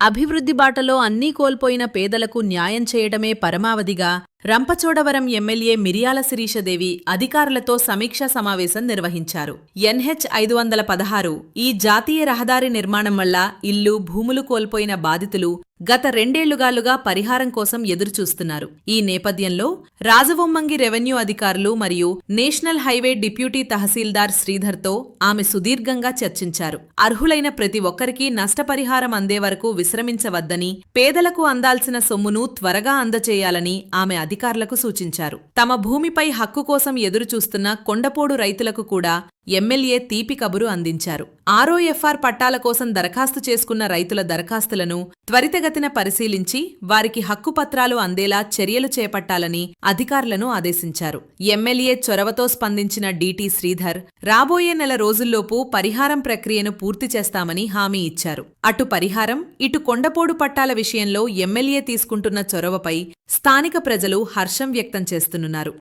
అభివృద్ధి బాటలో అన్నీ కోల్పోయిన పేదలకు న్యాయం చేయడమే పరమావధిగా రంపచోడవరం ఎమ్మెల్యే మిరియాల శిరీషదేవి అధికారులతో సమీక్షా సమావేశం నిర్వహించారు. NH 516 ఈ జాతీయ రహదారి నిర్మాణం వల్ల ఇల్లు, భూములు కోల్పోయిన బాధితులు గత 2 ఏళ్లుగాలుగా పరిహారం కోసం ఎదురుచూస్తున్నారు. ఈ నేపథ్యంలో రాజవొమ్మంగి రెవెన్యూ అధికారులు మరియు నేషనల్ హైవే డిప్యూటీ తహసీల్దార్ శ్రీధర్తో ఆమె సుదీర్ఘంగా చర్చించారు. అర్హులైన ప్రతి ఒక్కరికీ నష్టపరిహారం అందే వరకు విశ్రమించవద్దని, పేదలకు అందాల్సిన సొమ్మును త్వరగా అందచేయాలని ఆమె అధికారులకు సూచించారు. తమ భూమిపై హక్కు కోసం ఎదురుచూస్తున్న కొండపోడు రైతులకు కూడా ఎమ్మెల్యే తీపి కబురు అందించారు. ROFR పట్టాల కోసం దరఖాస్తు చేసుకున్న రైతుల దరఖాస్తులను త్వరితగతిన పరిశీలించి వారికి హక్కు పత్రాలు అందేలా చర్యలు చేపట్టాలని అధికారులను ఆదేశించారు. ఎమ్మెల్యే చొరవతో స్పందించిన DT శ్రీధర్ రాబోయే నెల రోజుల్లోపు పరిహారం ప్రక్రియను పూర్తి చేస్తామని హామీ ఇచ్చారు. అటు పరిహారం, ఇటు కొండపోడు పట్టాల విషయంలో ఎమ్మెల్యే తీసుకుంటున్న చొరవపై స్థానిక ప్రజలు హర్షం వ్యక్తం చేస్తున్నారు.